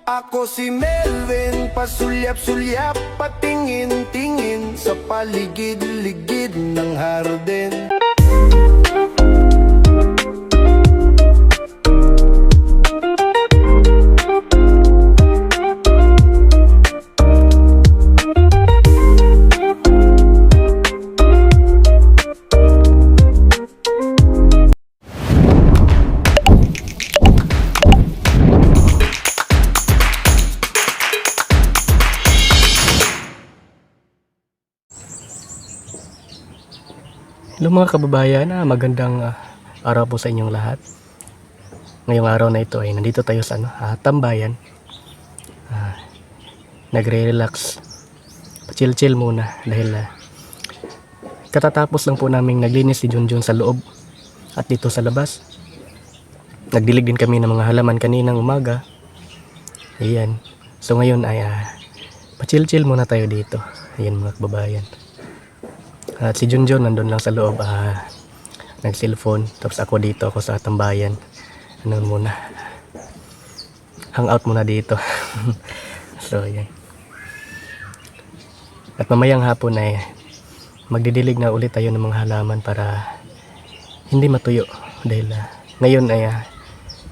Ako si Melvin, pasulyap-sulyap, patingin-tingin sa paligid-ligid ng harden. Hello mga kababayan, magandang araw po sa inyong lahat. Ngayong araw na ito ay nandito tayo sa tambayan. Nagre-relax, chill-chill muna dahil katatapos lang po naming naglinis si Junjun sa loob at dito sa labas. Nagdilig din kami ng mga halaman kaninang umaga. Ayan. So ngayon ay pa-chill-chill muna tayo dito. Ayan mga kababayan. At si Junjun nandun lang sa loob, nag-cellphone. Tapos ako dito, ako sa tambayan. Ano muna, hangout muna dito. So yan. At mamayang hapon ay magdidilig na ulit tayo ng mga halaman para hindi matuyo. Dahil ngayon ay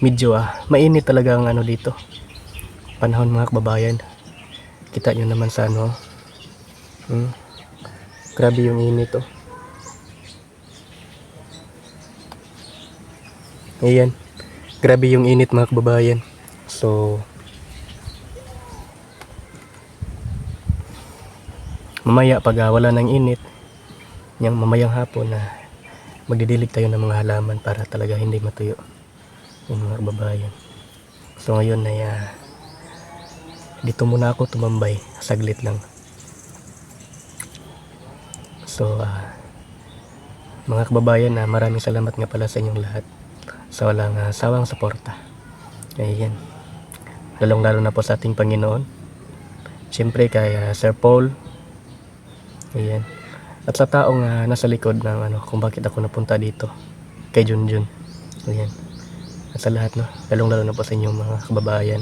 medyo mainit talaga ang dito. Panahon mga kababayan. Kita nyo naman sa grabe yung init Ayan. Grabe yung init mga kababayan. So mamaya pag wala ng init, yung mamayang hapon magdidilig tayo ng mga halaman para talaga hindi matuyo yung mga kababayan. So ngayon ay dito muna ako tumambay saglit lang. So mga kababayan, maraming salamat nga pala sa inyong lahat sa walang sawang suporta. Ayan, lalong lalo na po sa ating Panginoon, siyempre kay Sir Paul. Ayan. At sa taong nasa likod ng kung bakit ako napunta dito, kay Junjun. Ayan. At sa lahat, lalong lalo na po sa inyong mga kababayan,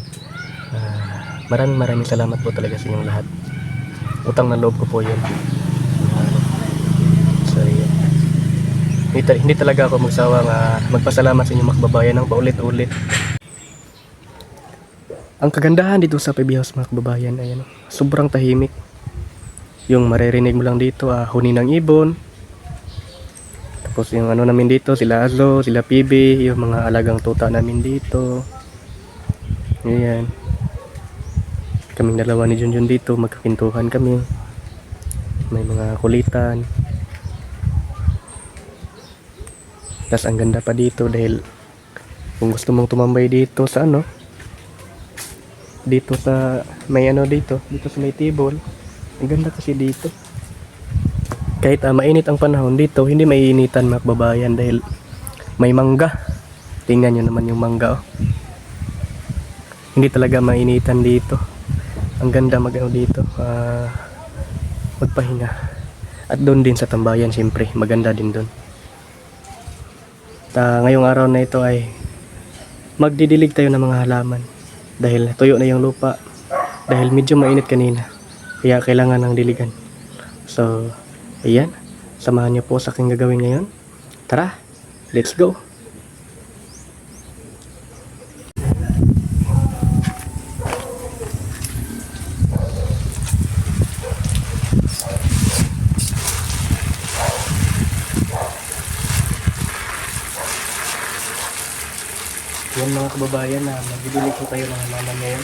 maraming salamat po talaga sa inyong lahat. Utang na loob ko po yun. Hindi talaga ako magsawang magpasalamat sa inyong mga kababayan ng paulit-ulit. Ang kagandahan dito sa PB House mga kababayan ay sobrang tahimik. Yung maririnig mo lang dito, huni ng ibon. Tapos yung namin dito, sila Azlo, sila PB, yung mga alagang tuta namin dito. Ayan. Kaming dalawa ni Junjun dito, magkapintuhan kami. May mga kulitan. Tapos ang ganda pa dito dahil kung gusto mong tumambay dito sa dito sa may dito sa may table, ang ganda kasi dito. Kahit mainit ang panahon dito, hindi maiinitan mga kababayan dahil may mangga. Tingnan nyo naman yung mangga Hindi talaga mainitan dito. Ang ganda dito, magpahinga. At doon din sa tambayan siyempre, maganda din doon. Ngayong araw na ito ay magdidilig tayo ng mga halaman dahil tuyo na yung lupa, dahil medyo mainit kanina, kaya kailangan ng diligan. So ayan, samahan niyo po sa aking gagawin ngayon. Tara, let's go. Yan mga kababayan, magdidilig po tayo ng halaman ngayon.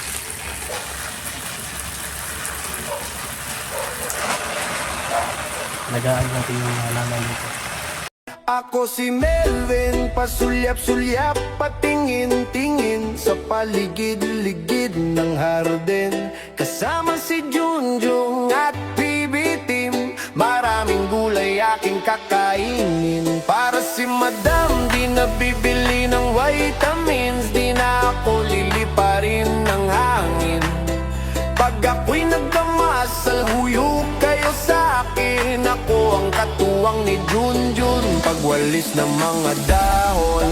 Lagaan natin yung halaman dito. Ako si Melvin, pasulyap-sulyap, patingin-tingin sa paligid-ligid ng harden. Kasama si Junjun at PB Team, maraming gulay aking kakainin. Para si Madam, di nabibili ng vitamins, di na ako liliparin ng hangin. Pag ako'y nagkamasal, huyok kayo sa akin. Ako ang katuwang ni Junjun, pagwalis ng mga dahon.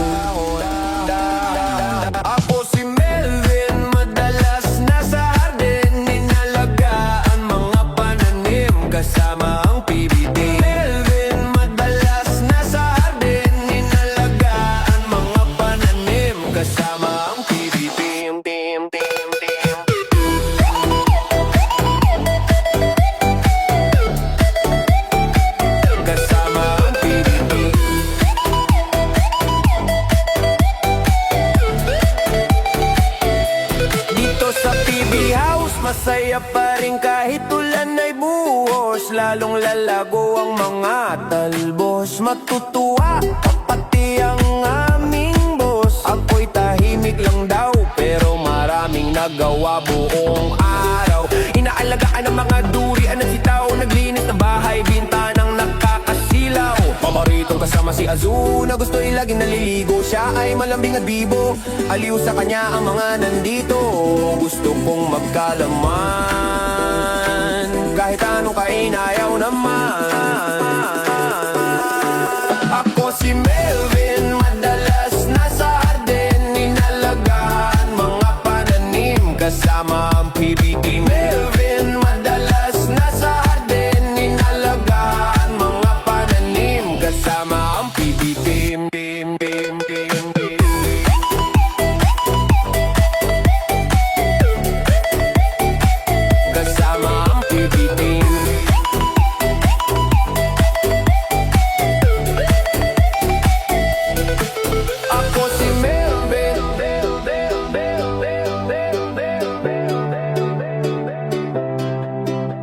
Ako si Melvin, madalas Kasama ang PBB. Dito sa PB House, masaya pa rin kahit ulan ay buhos. Lalong lalago ang mga talbos. Matutuwa pati ang aming boss. Ako'y tahimik lang daw, pero maraming nagawa buong araw. Inaalagaan ang mga durian at sitaw. Naglinis ng bahay, bintanang nakakasilaw. Paboritong kasama si Azu, na gusto ilaging naliligo. Siya ay malambing at bibo, aliw sa kanya ang mga nandito. Gusto kong magkalaman, kahit anong kain ayaw naman. Ako si Melvin, madalas nasa Arden. Inalagaan mga pananim, kasama ang PBB. Melvin, madalas nasa Arden. Inalagaan mga pananim, kasama ang PBB. Kasama ang PBB. Ako si Melvin.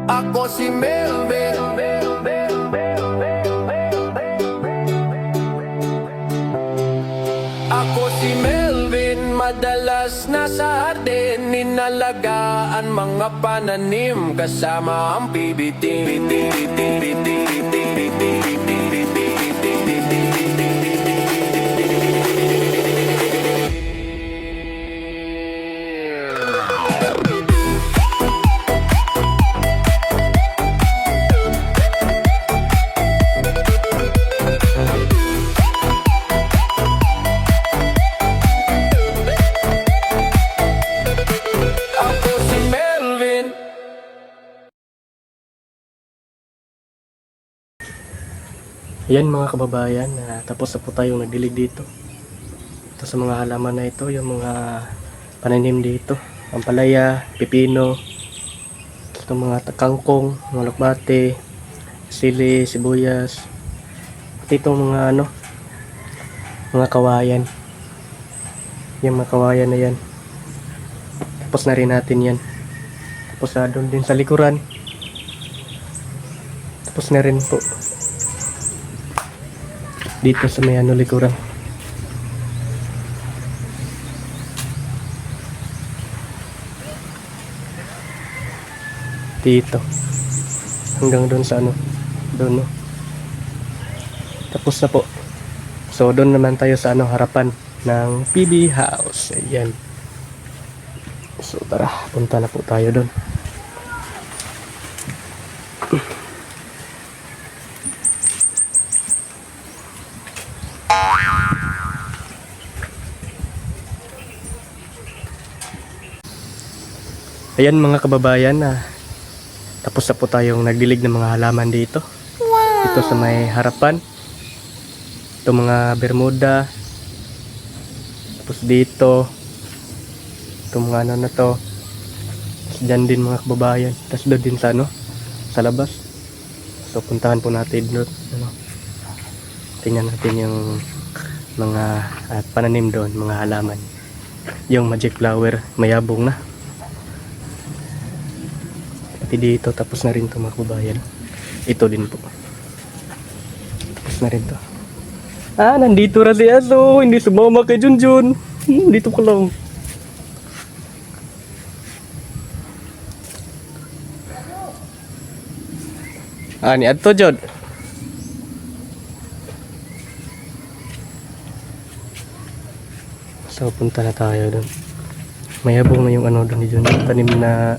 Ako si Melvin. Ako si Melvin, madalas nasa hardin. Inalagaan mga pananim, kasama ang PBT. Ako si Melvin. Ayan mga kababayan, tapos na po tayong nagdilig dito. Ito sa mga halaman na ito, yung mga pananim dito. Ampalaya, pipino, ito mga kangkong, mga lokbate, sili, sibuyas. At itong mga mga kawayan. Yung mga kawayan na yan. Tapos na rin natin yan. Tapos doon din sa likuran. Tapos na rin po dito sa may likuran. Dito hanggang doon sa doon tapos na po. So doon naman tayo sa harapan ng PB House. Ayan. So tara, punta na po tayo doon. Ayan mga kababayan, tapos na po tayong nagdilig ng mga halaman dito. Ito sa may harapan. Ito mga bermuda. Tapos dito. Ito mga na to. Tapos dyan din mga kababayan. Tapos doon din sa sa labas. So puntahan po natin doon. Tingnan natin yung mga pananim doon, mga halaman. Yung magic flower, mayabong na. Pati dito, tapos na rin ito mga kababayan. Ito din po. Tapos na rin to. Nandito na si Aso. Hindi sumama kay Junjun. Dito ko lang. Ni Adto Jod. So punta na tayo doon. Mayabong na yung doon ni Junjun. Tanim na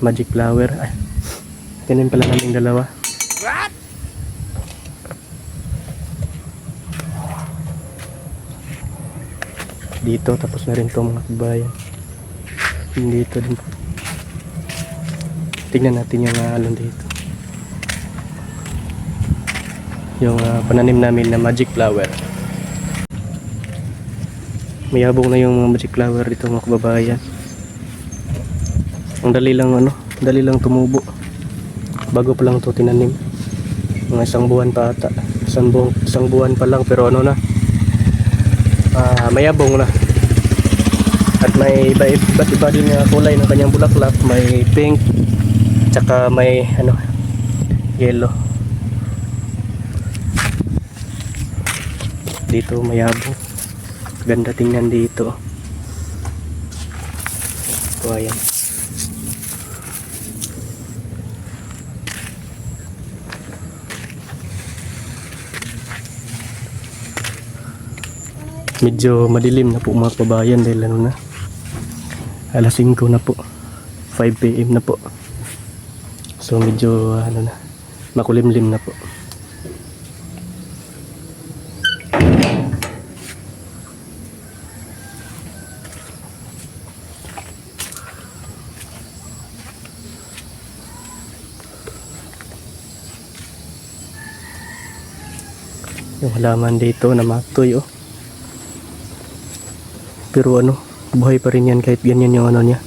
magic flower. Tanim pala namin dalawa. Dito, tapos na rin ito mga kabayan. Dito din. Tingnan natin yung alon dito. Yung pananim namin na magic flower. Mayabong na yung mga magic flower dito mga kababayan. Ang dali lang tumubo. Bago pa lang to tinanim. Mga isang buwan pa ata. Isang buwan pa lang pero mayabong na. At may iba't iba din na kulay ng kanyang bulaklak. May pink, tsaka may yellow. Dito mayabong. Ganda tingnan dito. Ito ayan. Medyo madilim na po mga kababayan dahil alas 5 na po. 5 PM na po. So medyo makulimlim na po. Yung halaman dito na matoy pero buhay pa rin yan kahit ganyan yung niya,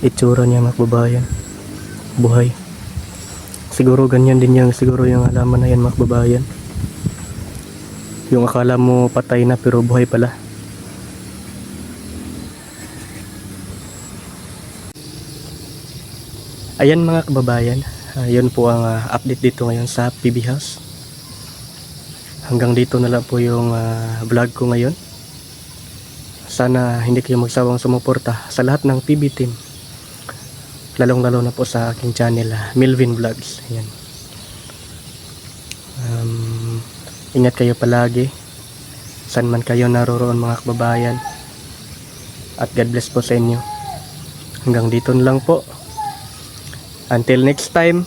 itsura niya mga kababayan, buhay. Siguro ganyan din siguro yung halaman na yan mga kababayan. Yung akala mo patay na pero buhay pala. Ayan mga kababayan, yun po ang update dito ngayon sa PB House. Hanggang dito na lang po yung vlog ko ngayon. Sana hindi kayo magsawang sumuporta sa lahat ng PB team. Lalong-lalo na po sa aking channel, Milvin Vlogs. Ayan. Ingat kayo palagi. Saan man kayo naroroon mga kababayan. At God bless po sa inyo. Hanggang dito na lang po. Until next time.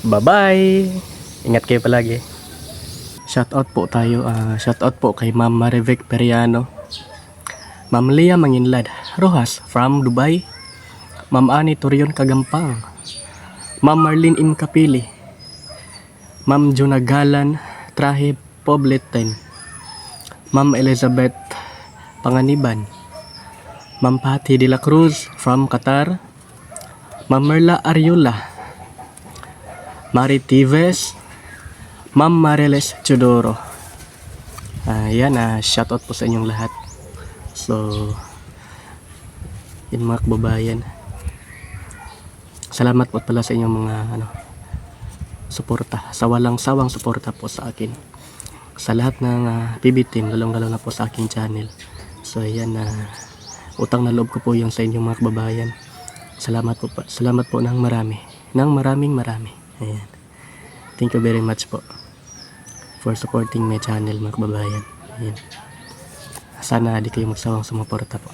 Bye-bye. Ingat kayo palagi. Shoutout po tayo. Shoutout po kay Ma'am Marivic Periano, Ma'am Leah Manginlad Rojas from Dubai, Ma'am Ani Torion Kagampang, Ma'am Marlene M. Kapili, Ma'am Junagalan Trahe Pobletten, Ma'am Elizabeth Panganiban, Ma'am Patti de la Cruz from Qatar, Ma'am Merla Ariola, Mari Tives, Ma'am Mariles Chodoro. Yan, shoutout po sa inyong lahat. So, yun mga kababayan. Salamat po pala sa inyong mga suporta. Sa walang sawang suporta po sa akin. Sa lahat ng PB team, lalong-lalo na po sa aking channel. So, yan, utang na loob ko po yung sa inyong mga kababayan. Salamat po ng marami. Maraming. Ayan. Thank you very much po for supporting my channel mga kababayan. Ayan. Sana di kayo magsawang sumuporta po.